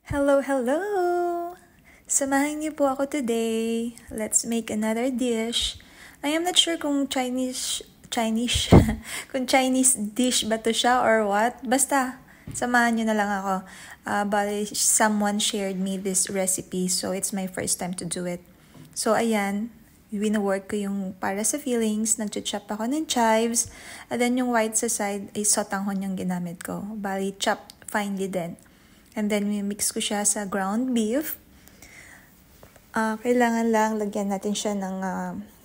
Hello, hello! Samahan niyo po ako today. Let's make another dish. I am not sure kung Chinese, kung Chinese dish ba to siya or what. Basta, samahan niyo na lang ako. Bali, someone shared me this recipe, so it's my first time to do it. So, ayan, wino-work ko yung para sa fillings, nag-chop ako ng chives, and then yung white sa side ay sotanghon yung ginamit ko. Bali, chop finely din. And then, mix ko siya sa ground beef. Kailangan lang lagyan natin siya ng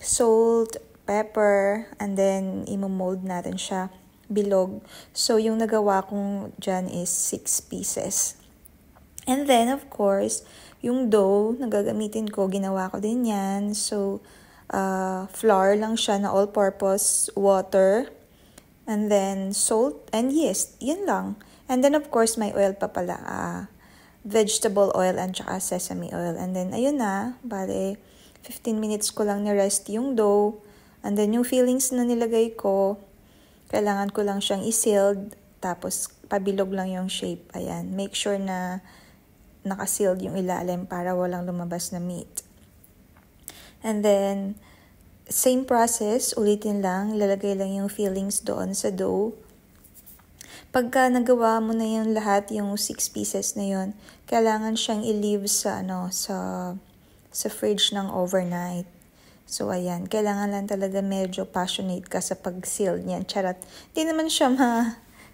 salt, pepper, and then imo-mold natin siya bilog. So, yung nagawa kong dyan is 6 pieces. And then, of course, yung dough na gagamitin ko, ginawa ko din yan. So, flour lang siya na all-purpose, water, and then salt and yeast. Yan lang. And then, of course, may oil pa pala. Vegetable oil and saka sesame oil. And then, ayun na. Bale, 15 minutes ko lang ni-rest yung dough. And then, yung fillings na nilagay ko, kailangan ko lang siyang i-sealed. Tapos, pabilog lang yung shape. Ayan. Make sure na naka-sealed yung ilalim para walang lumabas na meat. And then, same process. Ulitin lang. Lalagay lang yung fillings doon sa dough. Pagka nagawa mo na yung lahat, yung 6 pieces na yun, kailangan siyang i-leave sa fridge ng overnight. So, ayan. Kailangan lang talaga medyo passionate ka sa pag-seal niyan. Charot. Di naman siya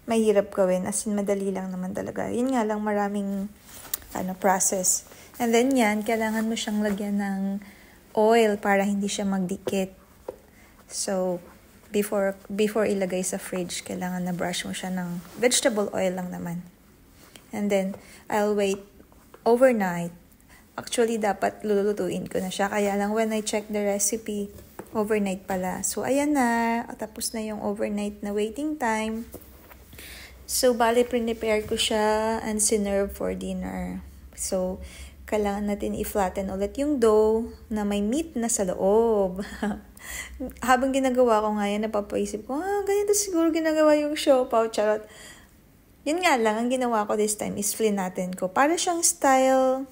mahirap gawin. As in, madali lang naman talaga. Yun nga lang, maraming process. And then yan, kailangan mo siyang lagyan ng oil para hindi siya magdikit. So, before ilagay sa fridge, kailangan na brush mo siya ng vegetable oil lang naman. And then, I'll wait overnight. Actually, dapat lulutuin ko na siya. Kaya lang, when I check the recipe, overnight pala. So, ayan na. Tapos na yung overnight na waiting time. So, bali, prepare ko siya and sinerve for dinner. So, kailangan natin i-flatten ulit yung dough na may meat na sa loob. Habang ginagawa ko ngayon, napapaisip ko, ganito siguro ginagawa yung siopaw, charot. Yun nga lang, ang ginawa ko this time is flatten ko. Para siyang style,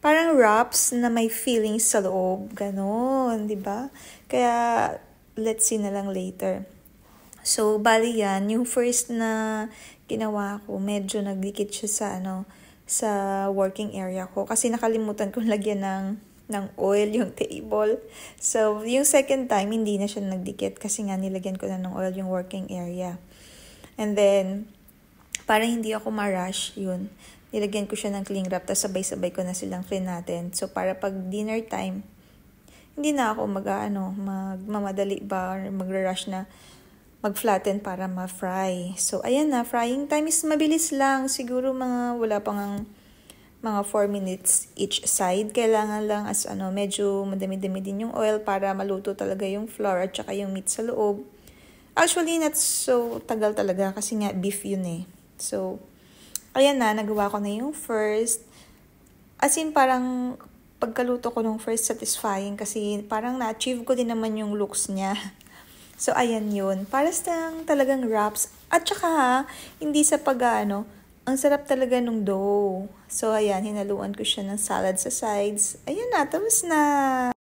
parang wraps na may feelings sa loob. Ganon, di ba? Kaya, let's see na lang later. So, bali yan, yung first na ginawa ko, medyo nagdikit siya sa working area ko. Kasi nakalimutan kong lagyan ng oil yung table. So, yung second time, hindi na siya nagdikit kasi nga nilagyan ko na ng oil yung working area. And then, para hindi ako ma-rush, yun, nilagyan ko siya ng cling wrap, tapos sabay-sabay ko na silang natin. So, para pag dinner time, hindi na ako magmamadali ba or magra-rush na mag-flatten para ma-fry. So, ayan na, frying time is mabilis lang. Siguro wala pang mga 4 minutes each side. Kailangan lang medyo madami-dami din yung oil para maluto talaga yung flour at saka yung meat sa loob. Actually, not so tagal talaga kasi nga beef yun eh. So, ayan na, nagawa ko na yung first. As in, parang pagkaluto ko nung first, satisfying kasi parang na-achieve ko din naman yung looks niya. So, ayan yun. Para sa talagang wraps. At saka, hindi sa ang sarap talaga nung dough. So, ayan, hinaluan ko siya ng salad sa sides. Ayan na, tapos na.